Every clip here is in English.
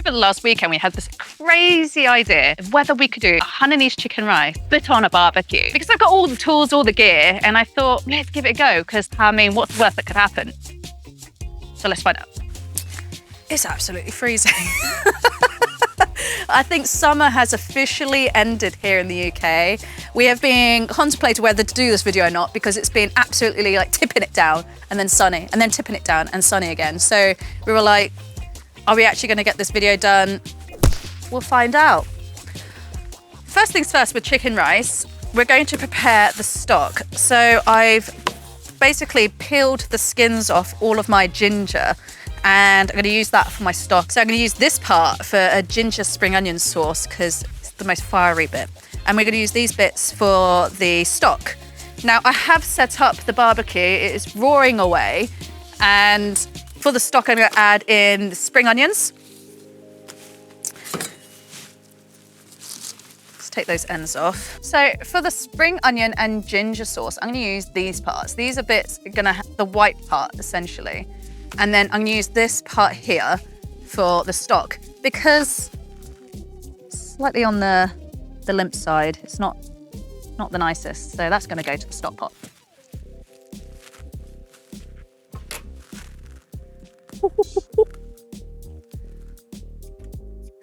over the last weekend, we had this crazy idea of whether we could do a Hainanese chicken rice, but on a barbecue. Because I've got all the tools, all the gear, and I thought, let's give it a go, because, I mean, what's the worst that could happen? So let's find out. It's absolutely freezing. I think summer has officially ended here in the UK. We have been contemplating whether to do this video or not because it's been absolutely like tipping it down and then sunny and then tipping it down and sunny again. So we were like, are we actually going to get this video done? We'll find out. First things first, with chicken rice, we're going to prepare the stock. So I've basically peeled the skins off all of my ginger, and I'm going to use that for my stock. So I'm going to use this part for a ginger spring onion sauce because it's the most fiery bit. And we're going to use these bits for the stock. Now I have set up the barbecue, it is roaring away. And for the stock, I'm going to add in the spring onions. Let's take those ends off. So for the spring onion and ginger sauce, I'm going to use these parts. These are bits, the white part essentially. And then I'm going to use this part here for the stock because it's slightly on the limp side. It's not the nicest. So that's going to go to the stock pot.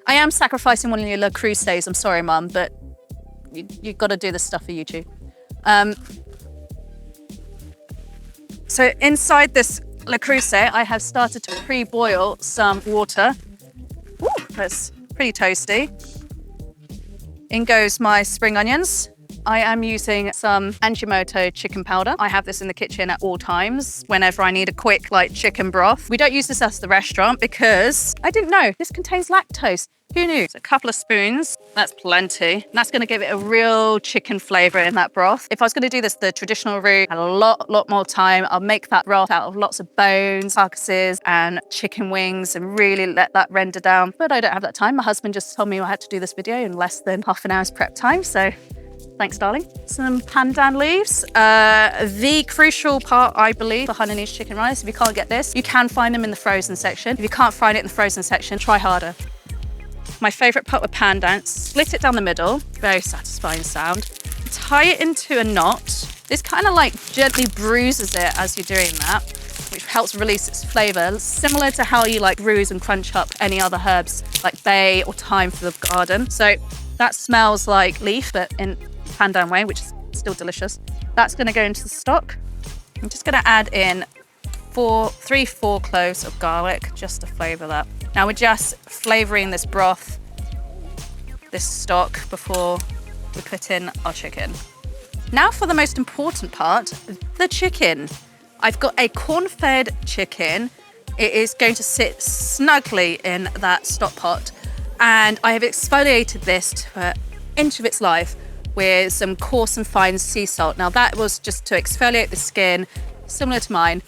I am sacrificing one of your Le Creuset. I'm sorry, Mum, but you've got to do this stuff for YouTube. So inside this Le Creuset, I have started to pre-boil some water. Ooh, that's pretty toasty. In goes my spring onions. I am using some Ajinomoto chicken powder. I have this in the kitchen at all times whenever I need a quick chicken broth. We don't use this at the restaurant because I didn't know this contains lactose. Who knew? So a couple of spoons, that's plenty. And that's gonna give it a real chicken flavor in that broth. If I was gonna do this the traditional route, a lot more time, I'll make that broth out of lots of bones, carcasses, and chicken wings and really let that render down. But I don't have that time. My husband just told me I had to do this video in less than half an hour's prep time. So thanks, darling. Some pandan leaves. The crucial part, I believe, for Hainanese chicken rice, if you can't get this, you can find them in the frozen section. If you can't find it in the frozen section, try harder. My favourite part with pandan, split it down the middle, very satisfying sound. Tie it into a knot. This kind of gently bruises it as you're doing that, which helps release its flavour, similar to how you bruise and crunch up any other herbs like bay or thyme for the garden. So that smells like leaf, but in pandan way, which is still delicious. That's going to go into the stock. I'm just going to add in 3-4 cloves of garlic just to flavour that. Now we're just flavouring this broth, this stock, before we put in our chicken. Now for the most important part, the chicken. I've got a corn-fed chicken. It is going to sit snugly in that stock pot, and I have exfoliated this to an inch of its life with some coarse and fine sea salt. Now that was just to exfoliate the skin, similar to mine,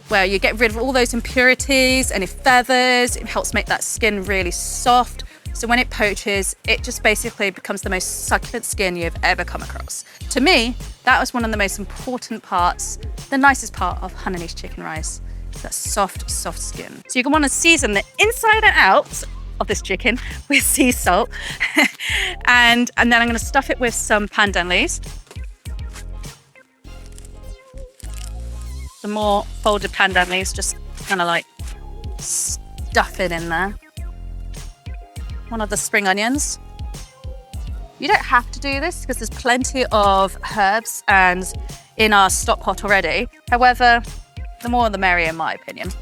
where you get rid of all those impurities, any feathers. It helps make that skin really soft. So when it poaches, it just basically becomes the most succulent skin you've ever come across. To me, that was one of the most important parts, the nicest part of Hainanese chicken rice, that soft skin. So you're gonna wanna season the inside and out of this chicken with sea salt. and then I'm gonna stuff it with some pandan leaves. Some more folded pandan leaves, just kind of stuff it in there. One of the spring onions. You don't have to do this because there's plenty of herbs and in our stock pot already. However, the more the merrier in my opinion.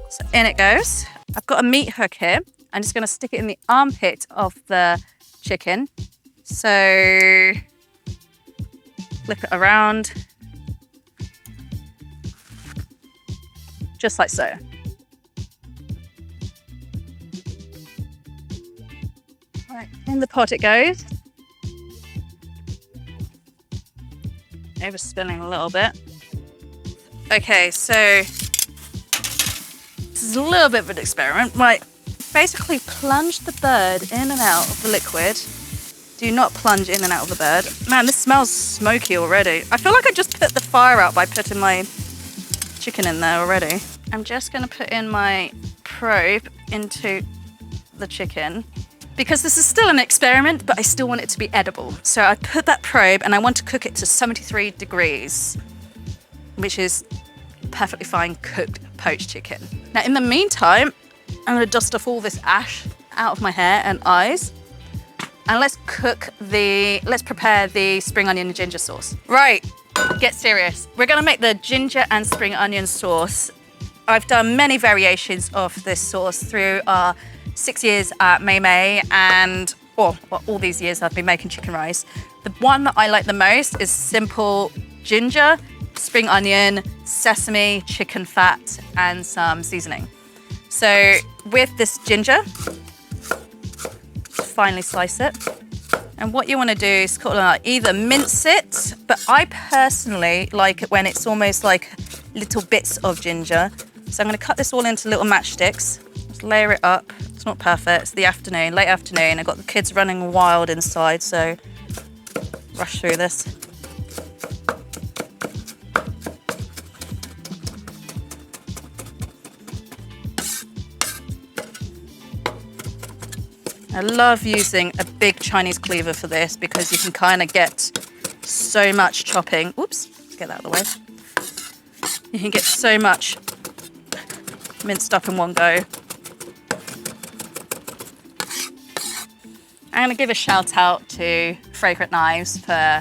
So in it goes. I've got a meat hook here. I'm just going to stick it in the armpit of the chicken. So flip it around. Just like so. Right, in the pot it goes. Overspilling a little bit. Okay, so this is a little bit of an experiment. Right, basically plunge the bird in and out of the liquid. Do not plunge in and out of the bird. Man, this smells smoky already. I feel like I just put the fire out by putting my chicken in there already. I'm just going to put in my probe into the chicken because this is still an experiment, but I still want it to be edible. So I put that probe and I want to cook it to 73 degrees, which is perfectly fine cooked poached chicken. Now, in the meantime, I'm gonna dust off all this ash out of my hair and eyes. And let's prepare the spring onion and ginger sauce. Right, get serious. We're gonna make the ginger and spring onion sauce. I've done many variations of this sauce through our 6 years at Mei Mei and all these years I've been making chicken rice. The one that I like the most is simple ginger, spring onion, sesame, chicken fat, and some seasoning. So with this ginger, finely slice it. And what you want to do is either mince it, but I personally like it when it's almost like little bits of ginger. So I'm going to cut this all into little matchsticks, just layer it up. It's not perfect, it's the afternoon, late afternoon. I've got the kids running wild inside, so rush through this. I love using a big Chinese cleaver for this because you can kind of get so much chopping. Oops, get that out of the way. You can get so much minced up in one go. I'm gonna give a shout out to Fragrant Knives for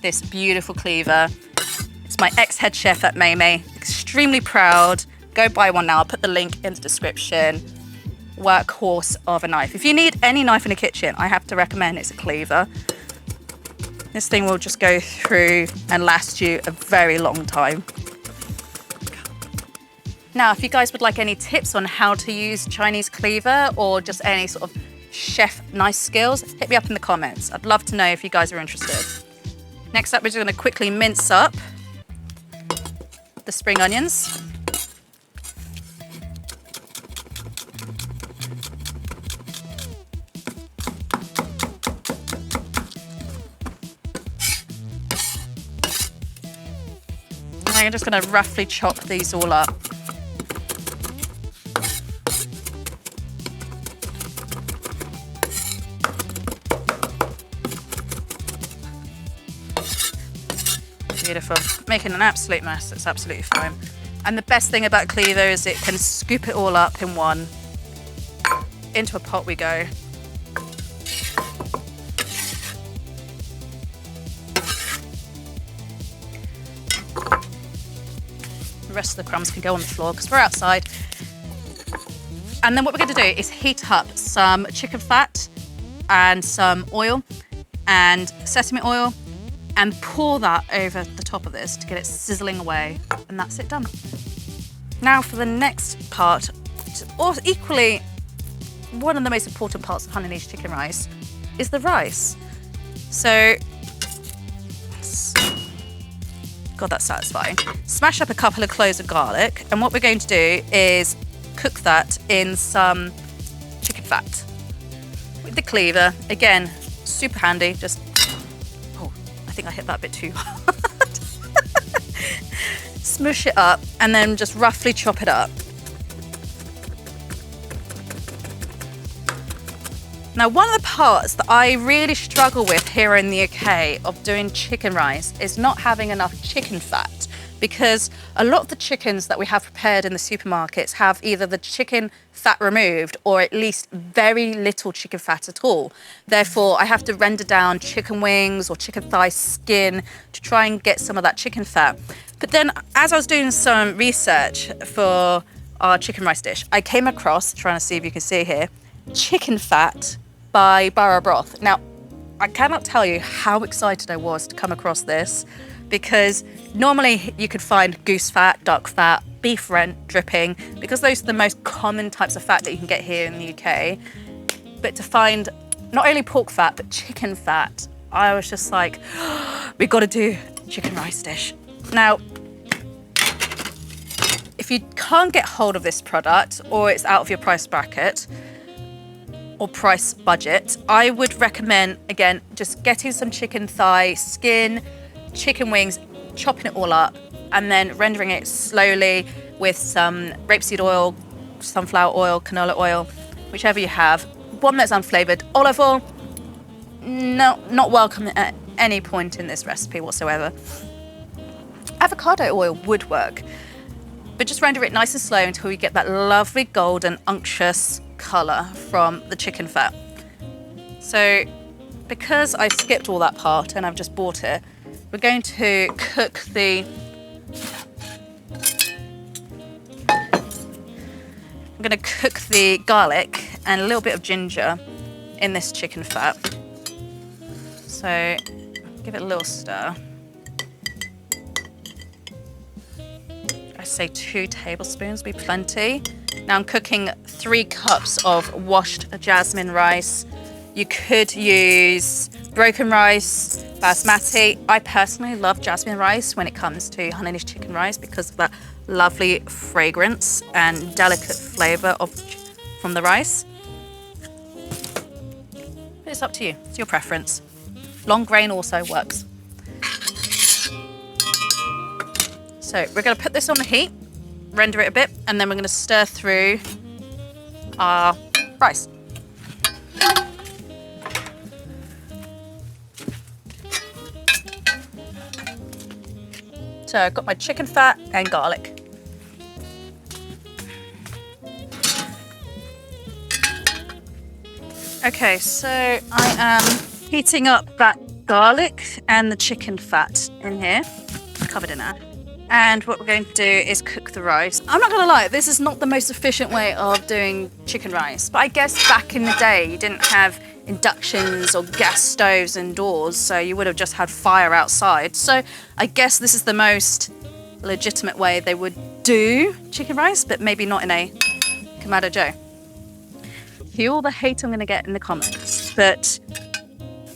this beautiful cleaver. It's my ex-head chef at Mei Mei. Extremely proud. Go buy one now. I'll put the link in the description. Workhorse of a knife. If you need any knife in the kitchen, I have to recommend it's a cleaver. This thing will just go through and last you a very long time. Now, if you guys would like any tips on how to use Chinese cleaver or just any sort of chef knife skills, hit me up in the comments. I'd love to know if you guys are interested. Next up, we're just going to quickly mince up the spring onions. I'm just going to roughly chop these all up. Beautiful. Making an absolute mess, it's absolutely fine. And the best thing about cleaver is it can scoop it all up in one. Into a pot we go. The rest of the crumbs can go on the floor because we're outside. And then what we're going to do is heat up some chicken fat and some oil and sesame oil and pour that over the top of this to get it sizzling away. And that's it done. Now for the next part, or equally one of the most important parts of Hainanese chicken rice is the rice. So God, that's satisfying. Smash up a couple of cloves of garlic, and what we're going to do is cook that in some chicken fat. With the cleaver, again, super handy, just, oh, I think I hit that a bit too hard. Smush it up, and then just roughly chop it up. Now, one of the parts that I really struggle with here in the UK of doing chicken rice is not having enough chicken fat, because a lot of the chickens that we have prepared in the supermarkets have either the chicken fat removed or at least very little chicken fat at all. Therefore, I have to render down chicken wings or chicken thigh skin to try and get some of that chicken fat. But then as I was doing some research for our chicken rice dish, I came across, trying to see if you can see here, chicken fat by Borough Broth. Now, I cannot tell you how excited I was to come across this, because normally you could find goose fat, duck fat, beef rent, dripping, because those are the most common types of fat that you can get here in the UK. But to find not only pork fat, but chicken fat, I was just like, oh, we've got to do a chicken rice dish. Now, if you can't get hold of this product or it's out of your price bracket, or price budget, I would recommend, again, just getting some chicken thigh skin, chicken wings, chopping it all up, and then rendering it slowly with some rapeseed oil, sunflower oil, canola oil, whichever you have. One that's unflavoured. Olive oil, no, not welcome at any point in this recipe whatsoever. Avocado oil would work, but just render it nice and slow until you get that lovely golden unctuous colour from the chicken fat. So because I skipped all that part and I've just bought it, we're going to cook the... I'm going to cook the garlic and a little bit of ginger in this chicken fat. So give it a little stir. I say 2 tablespoons would be plenty. Now I'm cooking 3 cups of washed jasmine rice. You could use broken rice, basmati. I personally love jasmine rice when it comes to Hainanese chicken rice because of that lovely fragrance and delicate flavour from the rice. But it's up to you, it's your preference. Long grain also works. So we're going to put this on the heat, render it a bit, and then we're going to stir through our rice. So I've got my chicken fat and garlic. Okay, so I am heating up that garlic and the chicken fat in here, covered in that. And what we're going to do is cook the rice. I'm not gonna lie, this is not the most efficient way of doing chicken rice, but I guess back in the day you didn't have inductions or gas stoves indoors, so you would have just had fire outside. So I guess this is the most legitimate way they would do chicken rice, but maybe not in a Kamado Joe. Hear all the hate I'm gonna get in the comments, but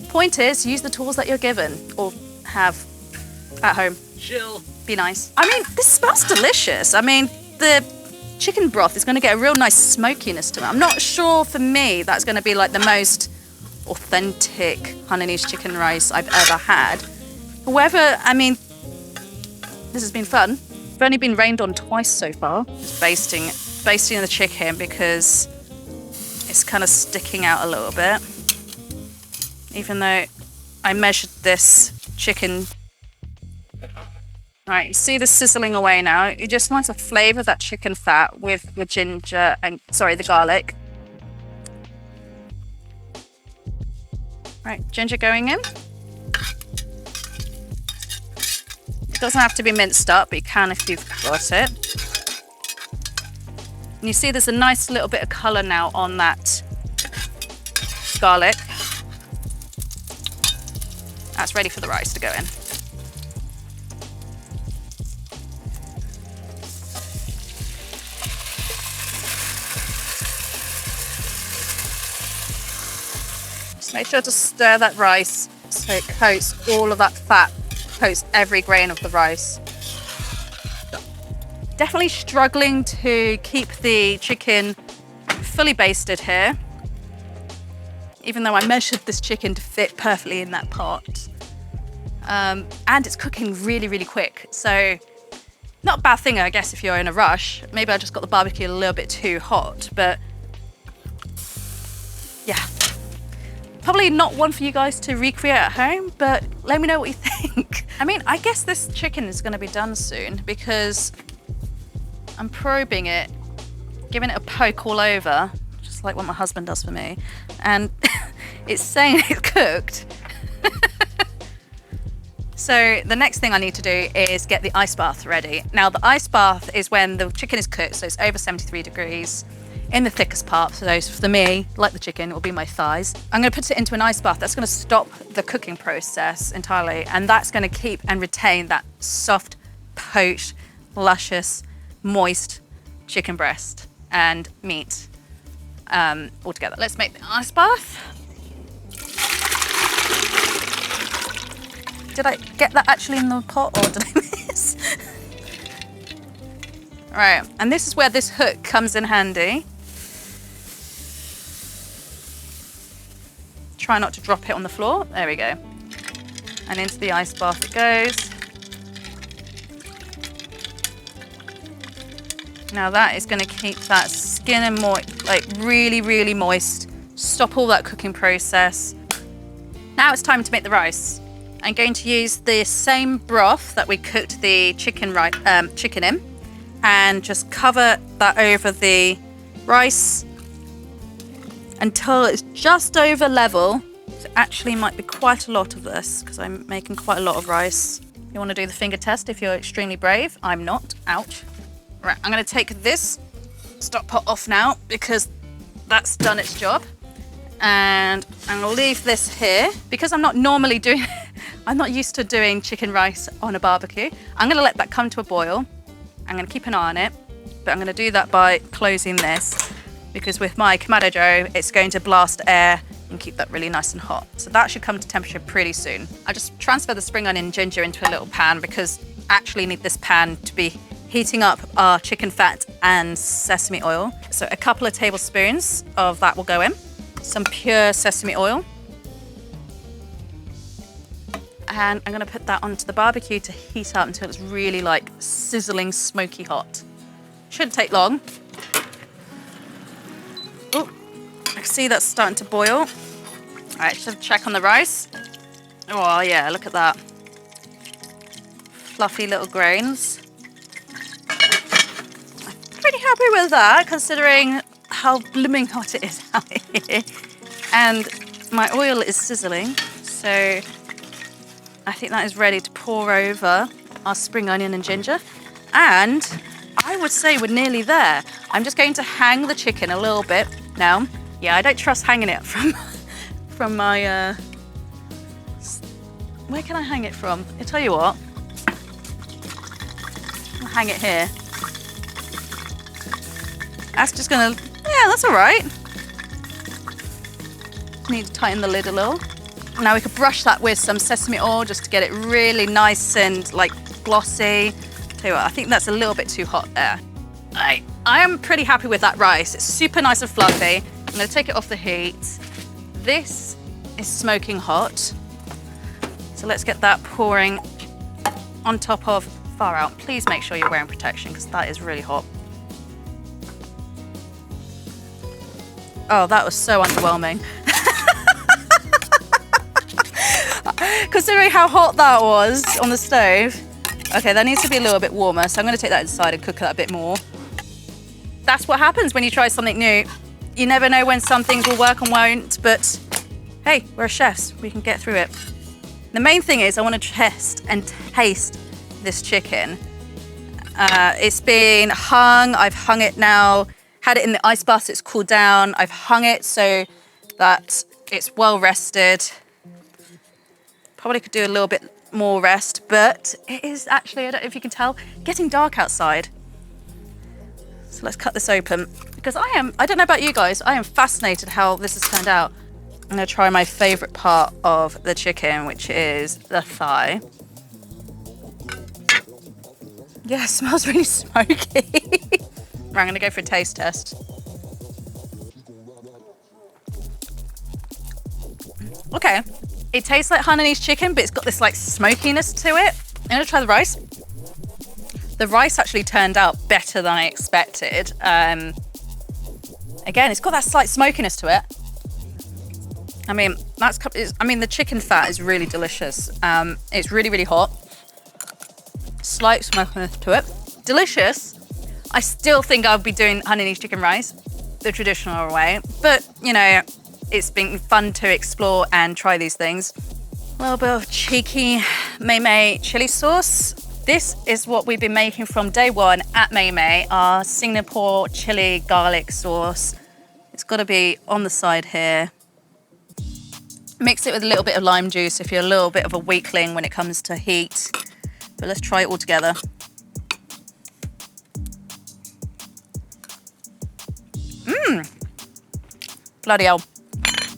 point is, use the tools that you're given or have at home. Chill. Be nice. I mean, this smells delicious. I mean, the chicken broth is going to get a real nice smokiness to it. I'm not sure for me that's going to be like the most authentic Hainanese chicken rice I've ever had. However, I mean, this has been fun. I've only been rained on twice so far. Just basting the chicken because it's kind of sticking out a little bit. Even though I measured this chicken. Right, you see the sizzling away now. You just want to flavour that chicken fat with the ginger and, the garlic. Right, ginger going in. It doesn't have to be minced up, but you can if you've got it. And you see there's a nice little bit of colour now on that garlic. That's ready for the rice to go in. Make sure to stir that rice so it coats all of that fat, coats every grain of the rice. Definitely struggling to keep the chicken fully basted here, even though I measured this chicken to fit perfectly in that pot. And it's cooking really, really quick. So not a bad thing, I guess, if you're in a rush. Maybe I just got the barbecue a little bit too hot, but yeah. Probably not one for you guys to recreate at home, but let me know what you think. I mean, I guess this chicken is going to be done soon because I'm probing it, giving it a poke all over, just like what my husband does for me, and it's saying it's cooked. So the next thing I need to do is get the ice bath ready. Now the ice bath is when the chicken is cooked, so it's over 73 degrees. In the thickest part, so for me, like the chicken, it will be my thighs. I'm going to put it into an ice bath. That's going to stop the cooking process entirely, and that's going to keep and retain that soft, poached, luscious, moist chicken breast and meat all together. Let's make the ice bath. Did I get that actually in the pot or did I miss? All right, and this is where this hook comes in handy. Try not to drop it on the floor. There we go. And into the ice bath it goes. Now that is going to keep that skin and like really, really moist. Stop all that cooking process. Now it's time to make the rice. I'm going to use the same broth that we cooked the chicken in, and just cover that over the rice until it's just over level. So actually might be quite a lot of this because I'm making quite a lot of rice. You want to do the finger test if you're extremely brave. I'm not. Ouch. Right, I'm going to take this stock pot off now because that's done its job. And I'm going to leave this here because I'm not used to doing chicken rice on a barbecue. I'm going to let that come to a boil. I'm going to keep an eye on it, but I'm going to do that by closing this because with my Kamado dough, it's going to blast air and keep that really nice and hot. So that should come to temperature pretty soon. I just transfer the spring onion and ginger into a little pan because I actually need this pan to be heating up our chicken fat and sesame oil. So a couple of tablespoons of that will go in. Some pure sesame oil. And I'm gonna put that onto the barbecue to heat up until it's really like sizzling, smoky hot. Shouldn't take long. Oh, I can see that's starting to boil. All right, just check on the rice. Oh yeah, look at that. Fluffy little grains. I'm pretty happy with that considering how blooming hot it is out here. And my oil is sizzling, so I think that is ready to pour over our spring onion and ginger. And I would say we're nearly there. I'm just going to hang the chicken a little bit now. Yeah, I don't trust hanging it from my, where can I hang it from? I'll tell you what. I'll hang it here. That's just gonna, yeah, that's all right. Need to tighten the lid a little. Now we could brush that with some sesame oil just to get it really nice and like glossy. Tell you what, I think that's a little bit too hot there. I am pretty happy with that rice. It's super nice and fluffy. I'm gonna take it off the heat. This is smoking hot. So let's get that pouring on top of, far out. Please make sure you're wearing protection because that is really hot. Oh, that was so underwhelming. Considering how hot that was on the stove. Okay, that needs to be a little bit warmer, so I'm gonna take that inside and cook that a bit more. That's what happens when you try something new. You never know when some things will work and won't, but hey, we're chefs, we can get through it. The main thing is I wanna test and taste this chicken. It's been hung, I've hung it now, had it in the ice bath, it's cooled down. I've hung it so that it's well rested. Probably could do a little bit more rest, but it is actually, I don't know if you can tell, getting dark outside. So let's cut this open because I don't know about you guys, I am fascinated how this has turned out. I'm gonna try my favorite part of the chicken, which is the thigh. Yeah, it smells really smoky. Right, I'm gonna go for a taste test. Okay, it tastes like Hainanese chicken, but it's got this like smokiness to it. I'm gonna try the rice. The rice actually turned out better than I expected. Again, it's got that slight smokiness to it. I mean, the chicken fat is really delicious. It's really, really hot. Slight smokiness to it. Delicious. I still think I'll be doing Hainanese chicken rice the traditional way, but you know, it's been fun to explore and try these things. A little bit of cheeky Mei Mei chili sauce. This is what we've been making from day one at Mei Mei, our Singapore chili garlic sauce. It's got to be on the side here. Mix it with a little bit of lime juice if you're a little bit of a weakling when it comes to heat. But let's try it all together. Bloody hell.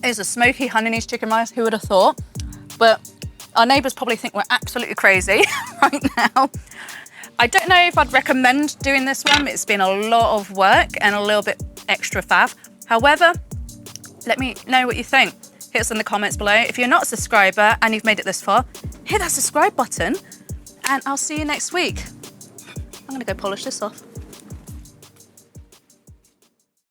It's a smoky Hainanese chicken rice, who would have thought? But our neighbours probably think we're absolutely crazy right now. I don't know if I'd recommend doing this one. It's been a lot of work and a little bit extra faff. However, let me know what you think. Hit us in the comments below. If you're not a subscriber and you've made it this far, hit that subscribe button and I'll see you next week. I'm gonna go polish this off.